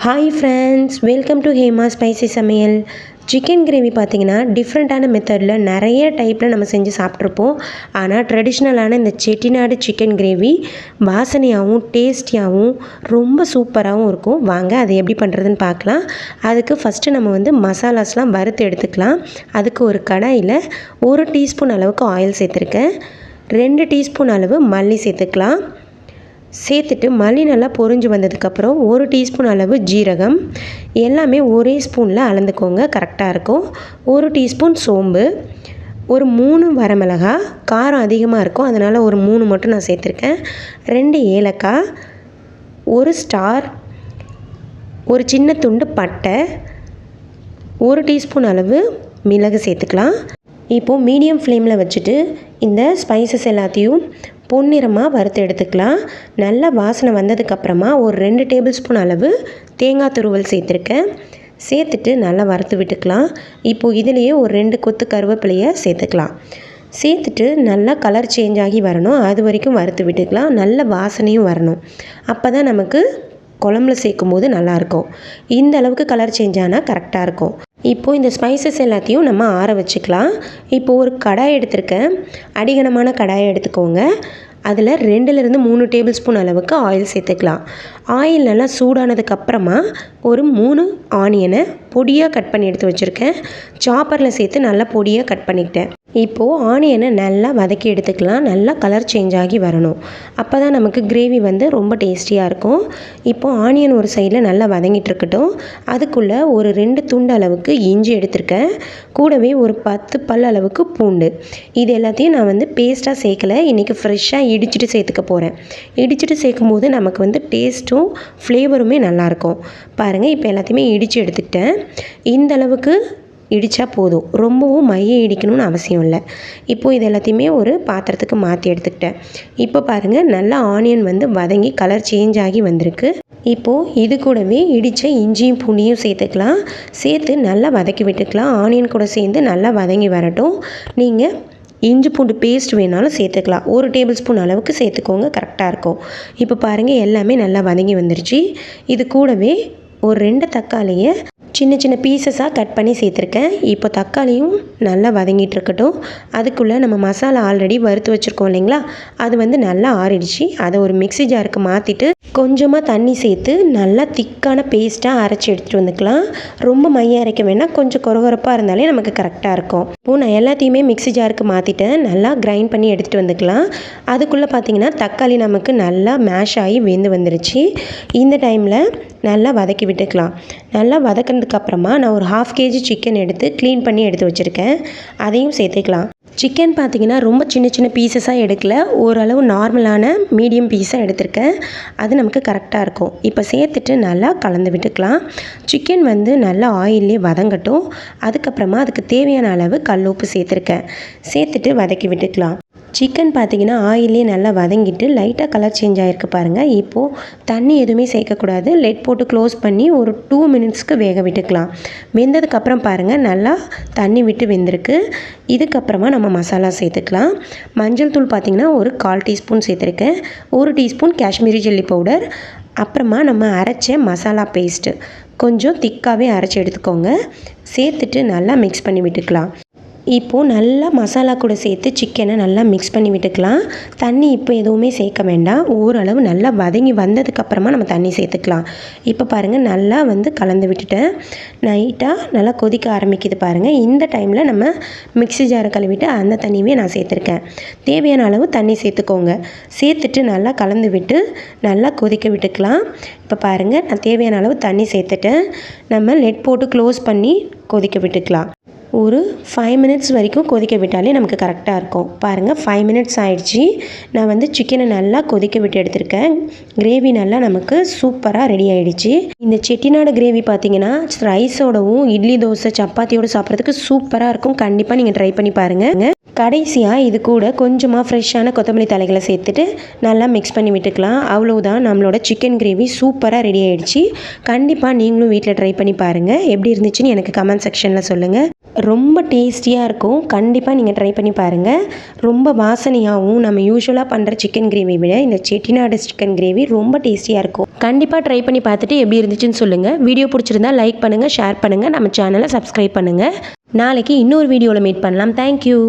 Hi friends, welcome to Hema spicy சமையல். Chicken gravy பார்த்திங்கன்னா டிஃப்ரெண்ட்டான மெத்தடில் நிறைய டைப்பில் நம்ம செஞ்சு சாப்பிட்ருப்போம். ஆனால் ட்ரெடிஷ்னலான இந்த செட்டிநாடு சிக்கன் கிரேவி வாசனையாகவும் டேஸ்டியாகவும் ரொம்ப சூப்பராகவும் இருக்கும். வாங்க அதை எப்படி பண்ணுறதுன்னு பார்க்கலாம். அதுக்கு ஃபஸ்ட்டு நம்ம மசாலாஸ்லாம் வறுத்து எடுத்துக்கலாம். அதுக்கு ஒரு கடாயில் 1 டீஸ்பூன் அளவுக்கு ஆயில் சேர்த்துருக்கேன். 2 டீஸ்பூன் அளவு மல்லி சேர்த்துக்கலாம். சேர்த்துட்டு மல்லி நல்லா பொரிஞ்சு வந்ததுக்கப்புறம் 1 டீஸ்பூன் அளவு ஜீரகம், எல்லாமே ஒரே ஸ்பூனில் அளந்துக்கோங்க, கரெக்டாக இருக்கும். 1 டீஸ்பூன் சோம்பு, ஒரு 3 வரமிளகாய், காரம் அதிகமாக இருக்கும் அதனால் ஒரு 3 மட்டும் நான் சேர்த்துருக்கேன். 2 ஏலக்காய், 1 ஸ்டார், ஒரு சின்ன துண்டு பட்டை, 1 டீஸ்பூன் அளவு மிளகு சேர்த்துக்கலாம். இப்போது மீடியம் ஃப்ளேமில் வச்சுட்டு இந்த ஸ்பைசஸ் எல்லாத்தையும் பொன்னிறமாக வறுத்து எடுத்துக்கலாம். நல்லா வாசனை வந்ததுக்கப்புறமா ஒரு 2 டேபிள் ஸ்பூன் அளவு தேங்காய் துருவல் சேர்த்துருக்கேன். சேர்த்துட்டு நல்லா வறுத்து விட்டுக்கலாம். இப்போது இதிலையே ஒரு 2 கொத்து கருவேப்பிலையை சேர்த்துக்கலாம். சேர்த்துட்டு நல்லா கலர் சேஞ்ச் ஆகி வரணும், அது வரைக்கும் வறுத்து விட்டுக்கலாம். நல்ல வாசனையும் வரணும், அப்போ தான் நமக்கு குழம்புல சேர்க்கும் போது நல்லாயிருக்கும். இந்த அளவுக்கு கலர் சேஞ்ச் ஆனால் கரெக்டாக இருக்கும். இப்போது இந்த ஸ்பைசஸ் எல்லாத்தையும் நம்ம ஆற வச்சுக்கலாம். இப்போது ஒரு கடாய் எடுத்திருக்கேன். அடிகனமான கடாயை எடுத்துக்கோங்க. அதில் 2லேருந்து 3 டேபிள் ஸ்பூன் அளவுக்கு ஆயில் சேர்த்துக்கலாம். ஆயில் நல்லா சூடானதுக்கப்புறமா ஒரு 3 ஆனியனை பொடியாக கட் பண்ணி எடுத்து வச்சுருக்கேன். சாப்பரில் சேர்த்து நல்லா பொடியாக கட் பண்ணிக்கிட்டேன். இப்போது ஆனியனை நல்லா வதக்கி எடுத்துக்கலாம். நல்லா கலர் சேஞ்ச் ஆகி வரணும், அப்போ தான் நமக்கு கிரேவி ரொம்ப டேஸ்டியாக இருக்கும். இப்போது ஆனியன் ஒரு சைடில் நல்லா வதங்கிட்டு இருக்கட்டும். அதுக்குள்ளே ஒரு 2 துண்டு அளவுக்கு இஞ்சி எடுத்திருக்கேன். கூடவே ஒரு 10 பல் அளவுக்கு பூண்டு. இது எல்லாத்தையும் நான் பேஸ்ட்டாக சேர்க்கலை, இன்றைக்கி ஃப்ரெஷ்ஷாக இடிச்சிட்டு சேர்த்துக்க போகிறேன். இடிச்சிட்டு சேர்க்கும் போது நமக்கு டேஸ்ட்டும் ஃப்ளேவருமே நல்லாயிருக்கும். பாருங்கள், இப்போ எல்லாத்தையுமே இடித்து எடுத்துக்கிட்டேன். இந்த அளவுக்கு இடித்தா போதும், ரொம்பவும் மைய இடிக்கணும்னு அவசியம் இல்லை. இப்போது இது எல்லாத்தையுமே ஒரு பாத்திரத்துக்கு மாற்றி எடுத்துக்கிட்டேன். இப்போ பாருங்கள், நல்லா ஆனியன் வதங்கி கலர் சேஞ்ச் ஆகி வந்திருக்கு. இப்போது இது கூடவே இடித்த இஞ்சியும் பூண்டியும் சேர்த்துக்கலாம். சேர்த்து நல்லா வதக்கி விட்டுக்கலாம். ஆனியன் கூட சேர்ந்து நல்லா வதங்கி வரட்டும். நீங்கள் இஞ்சி பூண்டு பேஸ்ட் வேணாலும் சேர்த்துக்கலாம். 1 டேபிள் ஸ்பூன் அளவுக்கு சேர்த்துக்கோங்க, கரெக்டாக இருக்கும். இப்போ பாருங்கள், எல்லாமே நல்லா வதங்கி வந்துருச்சு. இது கூடவே ஒரு 2 தக்காளியை சின்ன சின்ன பீசஸாக கட் பண்ணி சேர்த்துருக்கேன். இப்போ தக்காளியும் நல்லா வதங்கிட்டு இருக்கட்டும். அதுக்குள்ளே நம்ம மசாலா ஆல்ரெடி வறுத்து வச்சுருக்கோம் இல்லைங்களா, அது நல்லா ஆறிடுச்சு. அதை ஒரு மிக்ஸி ஜாருக்கு மாற்றிட்டு கொஞ்சமாக தண்ணி சேர்த்து நல்லா திக்கான பேஸ்ட்டாக அரைச்சி எடுத்துகிட்டு வந்துக்கலாம். ரொம்ப மைய அரைக்க வேணாம், கொஞ்சம் கொரகொரப்பாக இருந்தாலே நமக்கு கரெக்டாக இருக்கும். இப்போது நான் எல்லாத்தையுமே மிக்ஸி ஜாருக்கு மாற்றிட்டேன். நல்லா கிரைண்ட் பண்ணி எடுத்துகிட்டு வந்துக்கலாம். அதுக்குள்ளே பார்த்திங்கன்னா தக்காளி நமக்கு நல்லா மேஷ் ஆகி வெந்து வந்துருச்சு. இந்த டைமில் நல்லா வதக்கி விட்டுக்கலாம். நல்லா வதக்கினதுக்கப்புறமா நான் ஒரு 1/2 kg சிக்கன் எடுத்து க்ளீன் பண்ணி எடுத்து வச்சுருக்கேன். அதையும் சேர்த்துக்கலாம். சிக்கன் பார்த்திங்கன்னா ரொம்ப சின்ன சின்ன பீசஸாக எடுக்கல, ஓரளவு நார்மலான மீடியம் பீஸாக எடுத்திருக்கேன். அது நமக்கு கரெக்டாக இருக்கும். இப்போ சேர்த்துட்டு நல்லா கலந்து விட்டுக்கலாம். சிக்கன் நல்லா ஆயிலே வதங்கட்டும். அதுக்கப்புறமா அதுக்கு தேவையான அளவு கல் உப்பு சேர்த்துருக்கேன். சேர்த்துட்டு வதக்கி விட்டுக்கலாம். சிக்கன் பார்த்திங்கன்னா ஆயிலே நல்லா வதங்கிட்டு லைட்டாக கலர் சேஞ்ச் ஆகிருக்கு பாருங்கள். இப்போது தண்ணி எதுவுமே சேர்க்கக்கூடாது. லெட் போட்டு க்ளோஸ் பண்ணி ஒரு 2 மினிட்ஸ்க்கு வேக விட்டுக்கலாம். வெந்ததுக்கப்புறம் பாருங்கள், நல்லா தண்ணி விட்டு வெந்திருக்கு. இதுக்கப்புறமா நம்ம மசாலா சேர்த்துக்கலாம். மஞ்சள் தூள் பார்த்திங்கன்னா ஒரு 1/4 டீஸ்பூன் சேர்த்துருக்கேன். 1 டீஸ்பூன் காஷ்மீரி சில்லி பவுடர், அப்புறமா நம்ம அரைச்ச மசாலா பேஸ்ட்டு கொஞ்சம் திக்காகவே அரைச்சி எடுத்துக்கோங்க. சேர்த்துட்டு நல்லா மிக்ஸ் பண்ணி விட்டுக்கலாம். இப்போது நல்லா மசாலா கூட சேர்த்து சிக்கனை நல்லா மிக்ஸ் பண்ணி விட்டுக்கலாம். தண்ணி இப்போ எதுவுமே சேர்க்க வேண்டாம். ஓரளவு நல்லா வதங்கி வந்ததுக்கப்புறமா நம்ம தண்ணி சேர்த்துக்கலாம். இப்போ பாருங்கள், நல்லா கலந்து விட்டுட்டேன். நைட்டாக நல்லா கொதிக்க ஆரம்பிக்குது பாருங்கள். இந்த டைமில் நம்ம மிக்ஸி ஜாரை கழுவிட்டு அந்த தண்ணியுமே நான் சேர்த்துருக்கேன். தேவையான அளவு தண்ணி சேர்த்துக்கோங்க. சேர்த்துட்டு நல்லா கலந்து விட்டு நல்லா கொதிக்க விட்டுக்கலாம். இப்போ பாருங்கள், நான் தேவையான அளவு தண்ணி சேர்த்துட்டேன். நம்ம லெட் போட்டு க்ளோஸ் பண்ணி கொதிக்க விட்டுக்கலாம். ஒரு 5 மினிட்ஸ் வரைக்கும் கொதிக்க விட்டாலே நமக்கு கரெக்டாக இருக்கும். பாருங்கள், 5 மினிட்ஸ் ஆயிடுச்சு. நான் சிக்கனை நல்லா கொதிக்க விட்டு எடுத்திருக்கேன். கிரேவி நல்லா நமக்கு சூப்பராக ரெடி ஆகிடுச்சு. இந்த செட்டிநாடு கிரேவி பார்த்திங்கன்னா ரைஸோடவும் இட்லி தோசை சப்பாத்தியோடு சாப்பிட்றதுக்கு சூப்பராக இருக்கும். கண்டிப்பாக நீங்கள் ட்ரை பண்ணி பாருங்கள். கடைசியாக இது கூட கொஞ்சமாக ஃப்ரெஷ்ஷான கொத்தமல்லி தலைகளை சேர்த்துட்டு நல்லா மிக்ஸ் பண்ணி விட்டுக்கலாம். அவ்வளோதான், நம்மளோட சிக்கன் கிரேவி சூப்பராக ரெடி ஆகிடுச்சு. கண்டிப்பாக நீங்களும் வீட்டில் ட்ரை பண்ணி பாருங்கள். எப்படி இருந்துச்சுன்னு எனக்கு கமெண்ட் செக்ஷனில் சொல்லுங்கள். ரொம்ப டேஸ்டியாக இருக்கும். கண்டிப்பாக நீங்கள் ட்ரை பண்ணி பாருங்கள். ரொம்ப வாசனையாகவும் நம்ம யூசுவலாக பண்ணுற சிக்கன் கிரேவி விட இந்த செட்டிநாடு சிக்கன் கிரேவி ரொம்ப டேஸ்டியாக இருக்கும். கண்டிப்பாக ட்ரை பண்ணி பார்த்துட்டு எப்படி இருந்துச்சுன்னு சொல்லுங்கள். வீடியோ பிடிச்சிருந்தா லைக் பண்ணுங்கள், ஷேர் பண்ணுங்கள், நம்ம சேனலை சப்ஸ்கிரைப் பண்ணுங்கள். நாளைக்கு இன்னொரு வீடியோவில் மீட் பண்ணலாம். தேங்க்யூ.